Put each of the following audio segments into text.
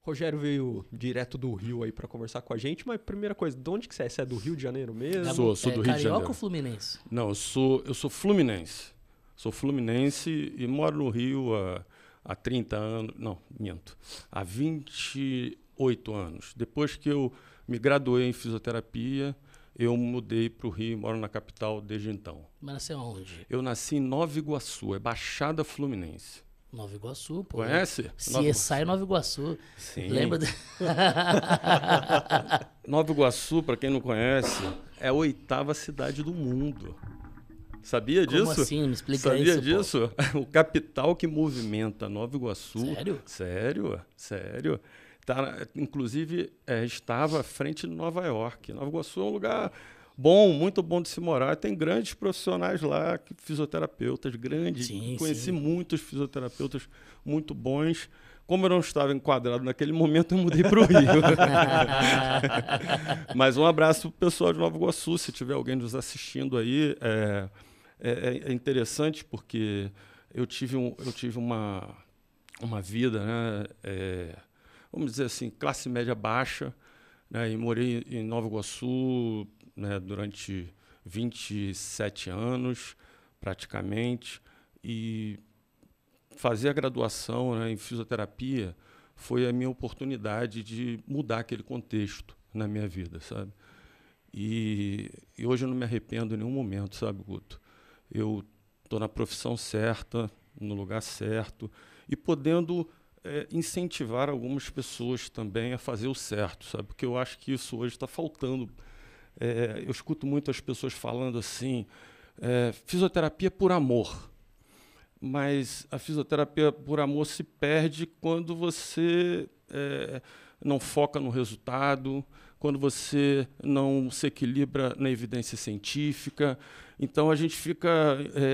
Rogério veio direto do Rio aí para conversar com a gente, mas primeira coisa, de onde que você é? Você é do Rio de Janeiro mesmo? Sou do Rio de Janeiro. Carioca ou fluminense? Não, eu sou fluminense. Sou fluminense e moro no Rio há 30 anos. Não, minto. Há 28 anos. Depois que eu me graduei em fisioterapia, eu mudei para o Rio e moro na capital desde então. Mas nasceu onde? Eu nasci em Nova Iguaçu, é Baixada Fluminense. Nova Iguaçu, pô. Conhece? CSI Nova Iguaçu. Sim. Lembra? Nova Iguaçu, para quem não conhece, é a 8ª cidade do mundo. Sabia disso? Como assim? Me explica Sabia isso, disso? O capital que movimenta Nova Iguaçu. Sério? Sério. Inclusive, estava à frente de Nova York. Nova Iguaçu é um lugar bom, muito bom de se morar. Tem grandes profissionais lá, fisioterapeutas grandes. Sim, Conheci muitos fisioterapeutas muito bons. Como eu não estava enquadrado naquele momento, eu mudei para o Rio. Mas um abraço para o pessoal de Nova Iguaçu. Se tiver alguém nos assistindo aí, é interessante porque eu tive uma vida, né, vamos dizer assim, classe média baixa, né, e morei em Nova Iguaçu, né, durante 27 anos, praticamente, e fazer a graduação, né, em fisioterapia foi a minha oportunidade de mudar aquele contexto na minha vida, sabe? E hoje eu não me arrependo em nenhum momento, sabe, Guto? Eu estou na profissão certa, no lugar certo, e podendo incentivar algumas pessoas também a fazer o certo, sabe? Porque eu acho que isso hoje está faltando. Eu escuto muito as pessoas falando assim, fisioterapia por amor. Mas a fisioterapia por amor se perde quando você não foca no resultado, quando você não se equilibra na evidência científica. Então, a gente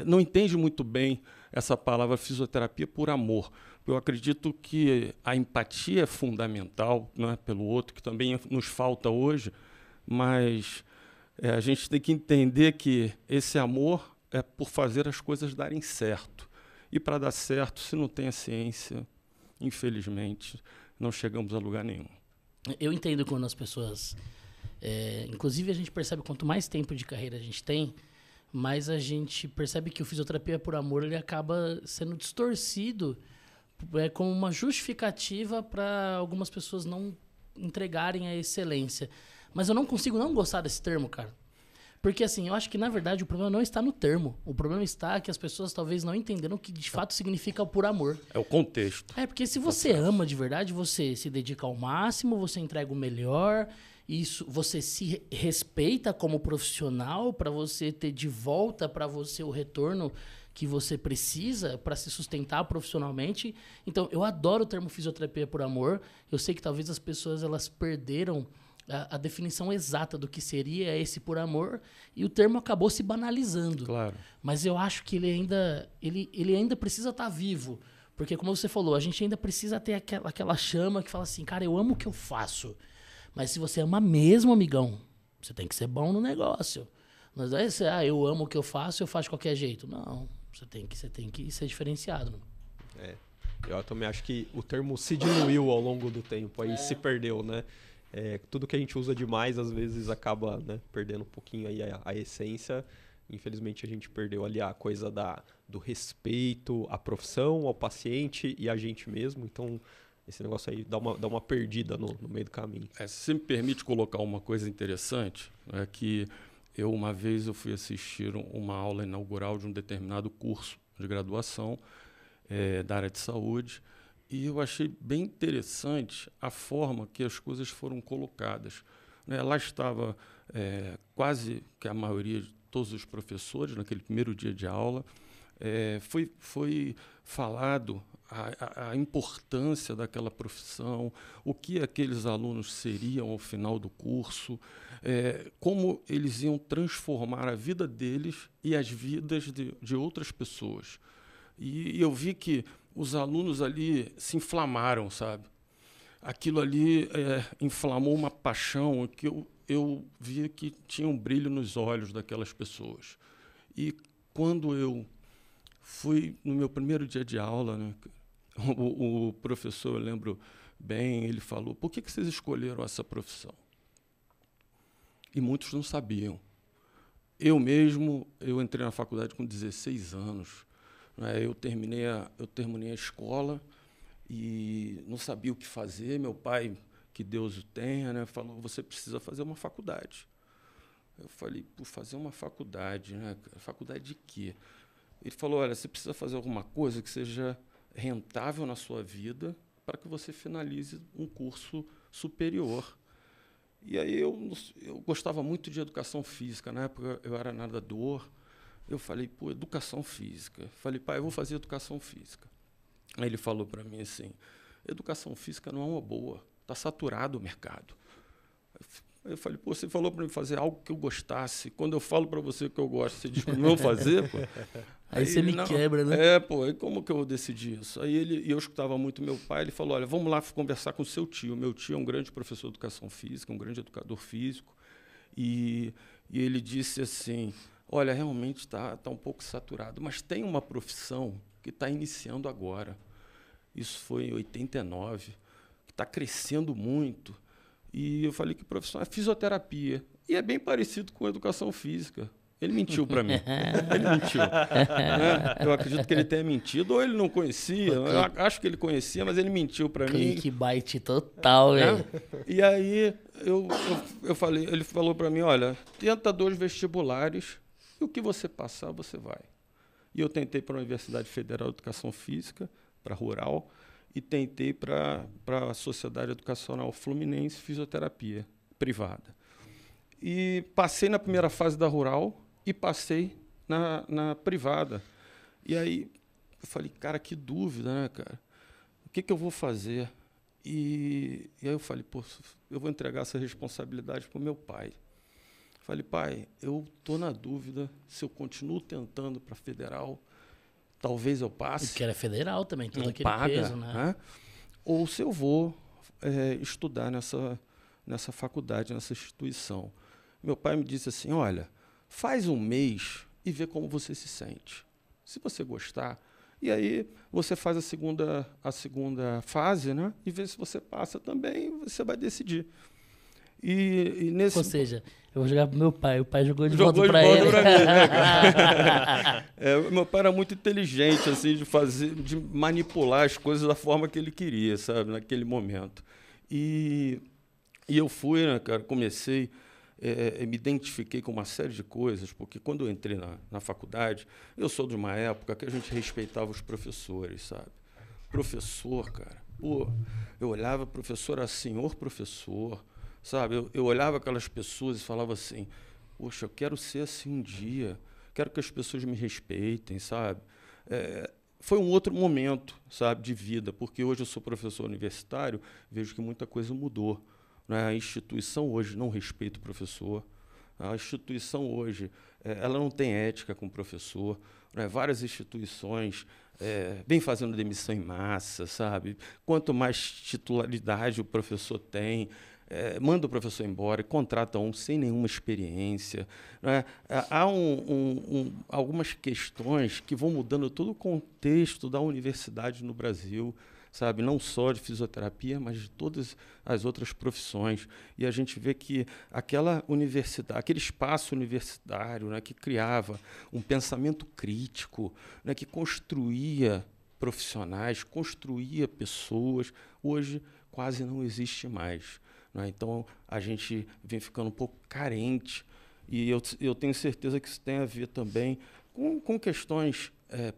não entende muito bem essa palavra fisioterapia por amor. Eu acredito que a empatia é fundamental, né, pelo outro, que também nos falta hoje, mas a gente tem que entender que esse amor é por fazer as coisas darem certo. E para dar certo, se não tem a ciência, infelizmente, não chegamos a lugar nenhum. Eu entendo quando as pessoas... inclusive, a gente percebe quanto mais tempo de carreira a gente tem, mais a gente percebe que o fisioterapia por amor ele acaba sendo distorcido como uma justificativa para algumas pessoas não entregarem a excelência. Mas eu não consigo não gostar desse termo, cara. Porque, assim, eu acho que, na verdade, o problema não está no termo. O problema está que as pessoas talvez não entenderam o que, de fato, significa o por amor. É o contexto. Porque se você ama de verdade, você se dedica ao máximo, você entrega o melhor, isso, você se respeita como profissional para você ter de volta para você o retorno que você precisa para se sustentar profissionalmente. Então, eu adoro o termo fisioterapia por amor. Eu sei que talvez as pessoas elas perderam a definição exata do que seria esse por amor e o termo acabou se banalizando. Claro. Mas eu acho que ele ainda precisa estar vivo. Porque, como você falou, a gente ainda precisa ter aquela chama que fala assim, cara, eu amo o que eu faço. Mas se você ama mesmo, amigão, você tem que ser bom no negócio. Não é assim, eu amo o que eu faço de qualquer jeito. Não, você tem que ser diferenciado. Eu também acho que o termo se diluiu ao longo do tempo, aí se perdeu, né? Tudo que a gente usa demais, às vezes, acaba, né, perdendo um pouquinho aí a essência. Infelizmente, a gente perdeu ali a coisa do respeito à profissão, ao paciente e a gente mesmo. Então, esse negócio aí dá uma perdida no meio do caminho. Se você me permite colocar uma coisa interessante, é que uma vez eu fui assistir uma aula inaugural de um determinado curso de graduação da área de saúde e eu achei bem interessante a forma que as coisas foram colocadas. Lá estava quase que a maioria de todos os professores naquele primeiro dia de aula. Foi falado a importância daquela profissão, o que aqueles alunos seriam ao final do curso, como eles iam transformar a vida deles e as vidas de outras pessoas. E eu vi que os alunos ali se inflamaram, sabe? Aquilo ali inflamou uma paixão que eu via que tinha um brilho nos olhos daquelas pessoas. E quando eu fui no meu primeiro dia de aula, né, o professor, eu lembro bem, ele falou, por que vocês escolheram essa profissão? E muitos não sabiam. Eu mesmo, eu entrei na faculdade com 16 anos. Né? Eu terminei a escola e não sabia o que fazer. Meu pai, que Deus o tenha, né, falou, você precisa fazer uma faculdade. Eu falei, por fazer uma faculdade, né? Faculdade de quê? Ele falou, olha, você precisa fazer alguma coisa que seja rentável na sua vida para que você finalize um curso superior. E aí eu gostava muito de educação física. Na época eu era nadador. Eu falei, pô, educação física. Falei, pai, eu vou fazer educação física. Aí ele falou para mim assim, educação física não é uma boa, está saturado o mercado. Eu falei, pô, você falou para mim fazer algo que eu gostasse. Quando eu falo para você que eu gosto, você diz que não fazer, pô. Aí você me quebra, né? Pô, aí como que eu decidi isso? Aí eu escutava muito meu pai, ele falou, olha, vamos lá conversar com o seu tio. Meu tio é um grande professor de educação física, um grande educador físico. E ele disse assim, olha, realmente está um pouco saturado, mas tem uma profissão que está iniciando agora. Isso foi em 89, que está crescendo muito. E eu falei que profissão é fisioterapia. E é bem parecido com educação física. Ele mentiu para mim. Ele mentiu. Né? Eu acredito que ele tenha mentido, ou ele não conhecia. Eu acho que ele conhecia, mas ele mentiu para mim. Clickbait total, velho. E aí eu falei, ele falou para mim, olha, tenta 2 vestibulares e o que você passar, você vai. E eu tentei para a Universidade Federal de Educação Física, para Rural, e tentei para a Sociedade Educacional Fluminense Fisioterapia, privada. E passei na primeira fase da Rural e passei na privada. E aí eu falei, cara, que dúvida, né, cara? O que eu vou fazer? E aí eu falei, pô, eu vou entregar essa responsabilidade para o meu pai. Falei, pai, eu estou na dúvida se eu continuo tentando para federal, talvez eu passe. Porque era federal também, todo aquele paga, peso, né? Ou se eu vou estudar nessa faculdade, nessa instituição. Meu pai me disse assim, olha, faz 1 mês e vê como você se sente. Se você gostar, e aí você faz a segunda fase, né? E vê se você passa também, você vai decidir. E nesse... Ou seja, eu vou jogar pro meu pai, o pai jogou de volta para ele. ele. Pra mim, né, cara? Meu pai era muito inteligente, assim, de manipular as coisas da forma que ele queria, sabe, naquele momento. E eu fui, né, cara, comecei, me identifiquei com uma série de coisas, porque quando eu entrei na faculdade, eu sou de uma época que a gente respeitava os professores, sabe? Professor, cara, pô, eu olhava professor a senhor professor, sabe? Eu olhava aquelas pessoas e falava assim, poxa, eu quero ser assim um dia, quero que as pessoas me respeitem, sabe? Foi um outro momento, sabe, de vida, porque hoje eu sou professor universitário, vejo que muita coisa mudou. Né? A instituição hoje não respeita o professor, a instituição hoje ela não tem ética com o professor, né? Várias instituições vêm fazendo demissão em massa, sabe? Quanto mais titularidade o professor tem, manda o professor embora e contrata um sem nenhuma experiência. Né? Há algumas questões que vão mudando todo o contexto da universidade no Brasil, sabe? Não só de fisioterapia, mas de todas as outras profissões. E a gente vê que aquela universidade, aquele espaço universitário, né, que criava um pensamento crítico, né, que construía profissionais, construía pessoas, hoje quase não existe mais. Então, a gente vem ficando um pouco carente e eu tenho certeza que isso tem a ver também com questões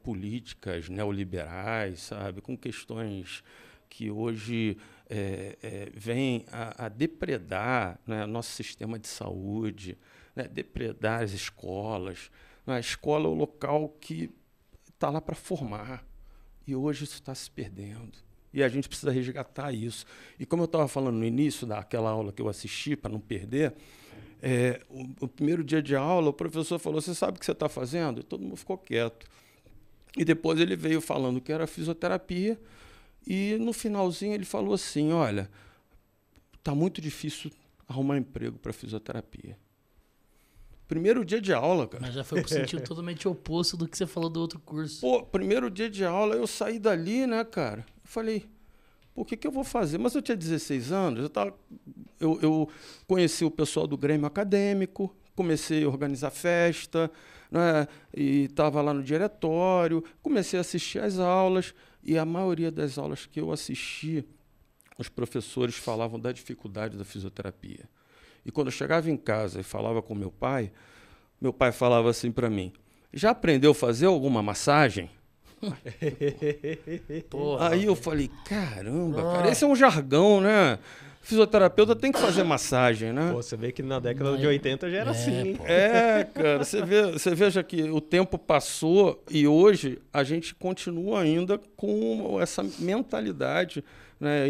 políticas neoliberais, sabe? Com questões que hoje vêm a depredar, né, nosso sistema de saúde, né, depredar as escolas. A escola é o local que está lá para formar e hoje isso está se perdendo. E a gente precisa resgatar isso. E como eu estava falando no início daquela aula que eu assisti, para não perder, o primeiro dia de aula, o professor falou, você sabe o que você está fazendo? E todo mundo ficou quieto. E depois ele veio falando que era fisioterapia, e no finalzinho ele falou assim, olha, está muito difícil arrumar emprego para fisioterapia. Primeiro dia de aula, cara. Mas já foi pro sentido totalmente oposto do que você falou do outro curso. Pô, primeiro dia de aula, eu saí dali, né, cara? Eu falei, Pô, o que eu vou fazer? Mas eu tinha 16 anos, eu conheci o pessoal do Grêmio Acadêmico, comecei a organizar festa, né, e estava lá no diretório, comecei a assistir às aulas, e a maioria das aulas que eu assisti, os professores falavam da dificuldade da fisioterapia. E quando eu chegava em casa e falava com meu pai falava assim para mim, já aprendeu a fazer alguma massagem? Porra. Aí eu falei, caramba, cara, esse é um jargão, né? Fisioterapeuta tem que fazer massagem, né? Pô, você vê que na década de 80 já era assim, hein? Pô. Cara, você veja que o tempo passou e hoje a gente continua ainda com essa mentalidade, né,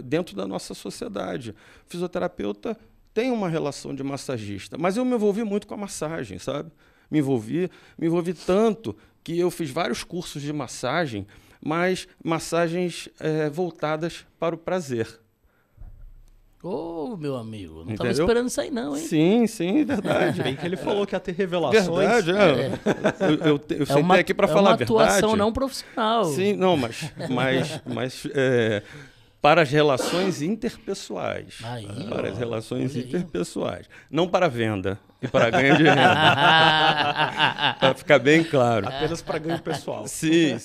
dentro da nossa sociedade. O fisioterapeuta tem uma relação de massagista, mas eu me envolvi muito com a massagem, sabe? Me envolvi tanto que eu fiz vários cursos de massagem, mas massagens voltadas para o prazer. Ô, meu amigo, não tava Entendeu? esperando isso aí não, hein? Sim, verdade. Bem que ele falou que ia ter revelações. Verdade, eu sentei aqui para falar a verdade. É uma atuação não profissional. Sim, não, mas para as relações interpessoais. Aí, Para as relações olha aí. interpessoais. Não para venda e para ganho de renda. Para ficar bem claro. Apenas para ganho pessoal. Sim.